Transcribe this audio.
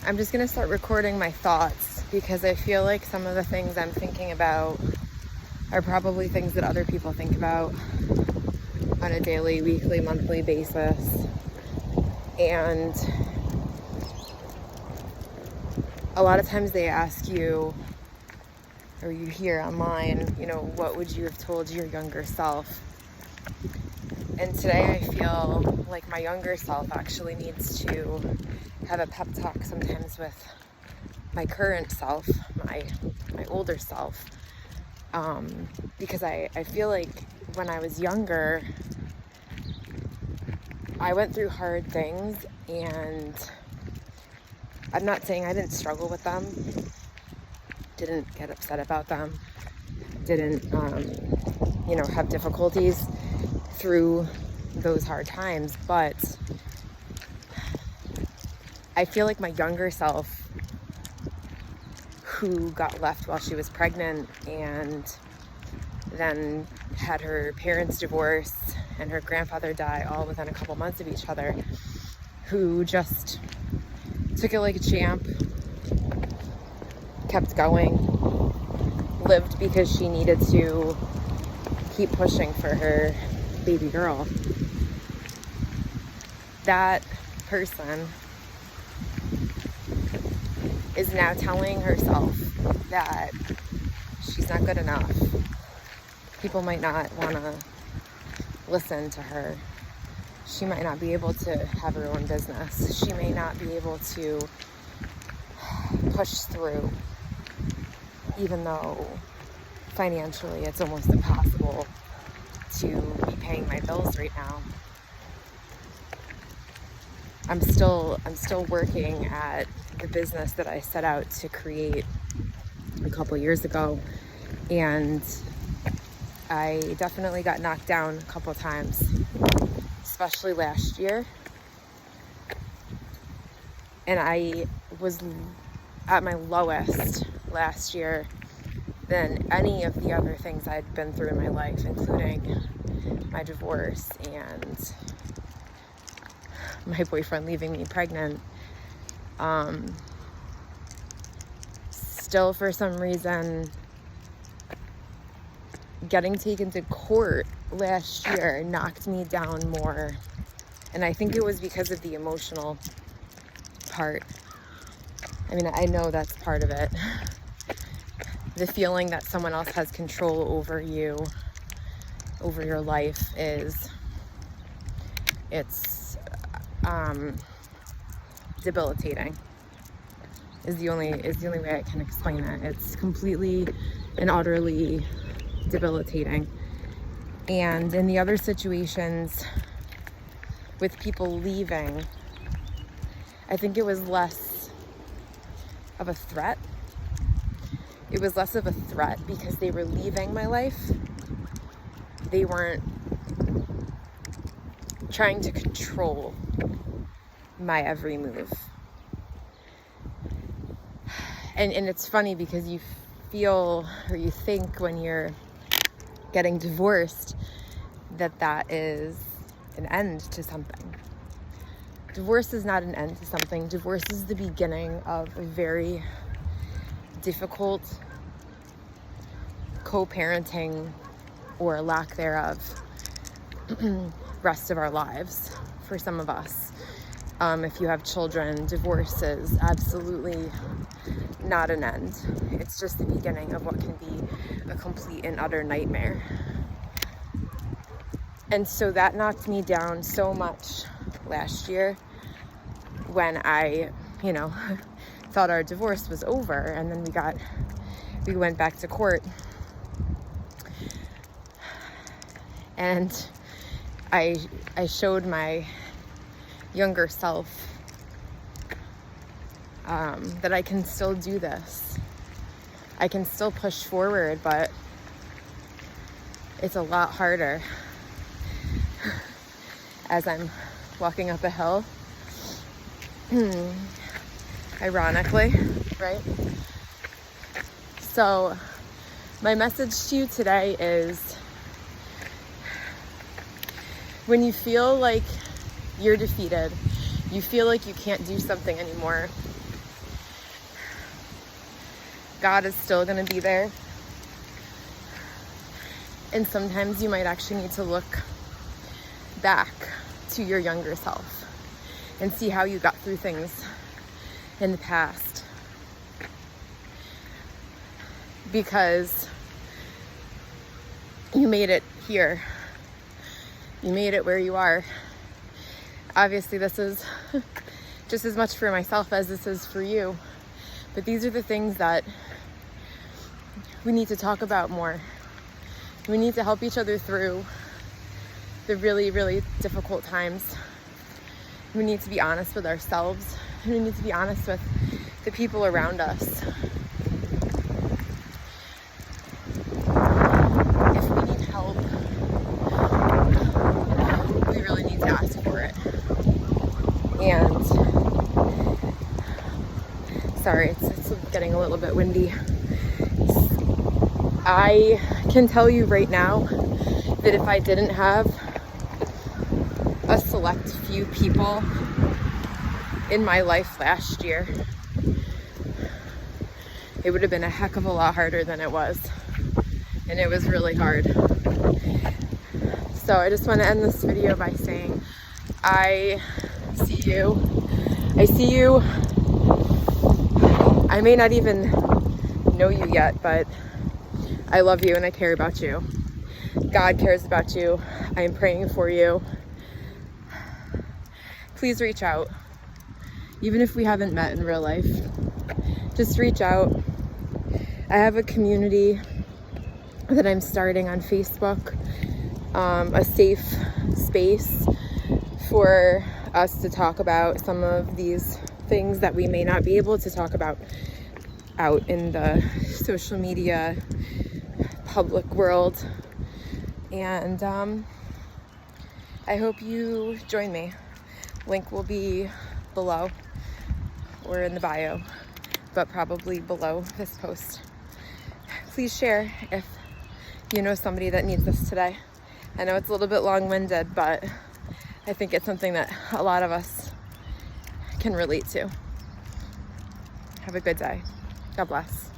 I'm just going to start recording my thoughts because I feel like some of the things I'm thinking about are probably things that other people think about on a daily, weekly, monthly basis. And a lot of times they ask you, or you hear online, what would you have told your younger self? And today I feel like my younger self actually needs to have a pep talk sometimes with my current self, my older self. Because I feel like when I was younger, I went through hard things, and I'm not saying I didn't struggle with them, didn't get upset about them, didn't, have difficulties through those hard times, but I feel like my younger self, who got left while she was pregnant and then had her parents divorce and her grandfather die all within a couple months of each other, who just took it like a champ, kept going, lived because she needed to keep pushing for her baby girl. That person is now telling herself that she's not good enough. People might not want to listen to her. She might not be able to have her own business. She may not be able to push through, even though financially it's almost impossible to be paying my bills right now. I'm still working at the business that I set out to create a couple years ago, and I definitely got knocked down a couple times, especially last year. And I was at my lowest last year than any of the other things I'd been through in my life, including my divorce and my boyfriend leaving me pregnant. Still, for some reason, getting taken to court last year knocked me down more. And I think it was because of the emotional part. I mean, I know that's part of it. The feeling that someone else has control over you, over your life, it's debilitating. Is the only way I can explain it. It's completely and utterly debilitating. And in the other situations with people leaving, I think it was less of a threat. It was less of a threat because they were leaving my life. They weren't trying to control my every move. And it's funny because you feel, or you think when you're getting divorced, that is an end to something. Divorce is not an end to something. Divorce is the beginning of a very difficult co-parenting, or lack thereof, rest of our lives for some of us. If you have children, divorce is absolutely not an end. It's just the beginning of what can be a complete and utter nightmare. And so that knocked me down so much last year when I, thought our divorce was over, and then we went back to court. And I showed my younger self that I can still do this. I can still push forward, but it's a lot harder as I'm walking up a hill. Ironically, right? So my message to you today is, when you feel like you're defeated, you feel like you can't do something anymore, God is still going to be there. And sometimes you might actually need to look back to your younger self and see how you got through things in the past. Because you made it here. You made it where you are. Obviously, this is just as much for myself as this is for you. But these are the things that we need to talk about more. We need to help each other through the really, really difficult times. We need to be honest with ourselves. We need to be honest with the people around us. If we need help, we really need to ask for it. And sorry, it's getting a little bit windy. I can tell you right now that if I didn't have a select few people in my life last year, it would have been a heck of a lot harder than it was. And it was really hard. So I just want to end this video by saying, I see you. I see you. I may not even know you yet, but I love you and I care about you. God cares about you. I am praying for you. Please reach out. Even if we haven't met in real life, just reach out. I have a community that I'm starting on Facebook, a safe space for us to talk about some of these things that we may not be able to talk about out in the social media public world. And I hope you join me. Link will be below or in the bio, but probably below this post. Please share if you know somebody that needs this today. I know it's a little bit long-winded, but I think it's something that a lot of us can relate to. Have a good day. God bless.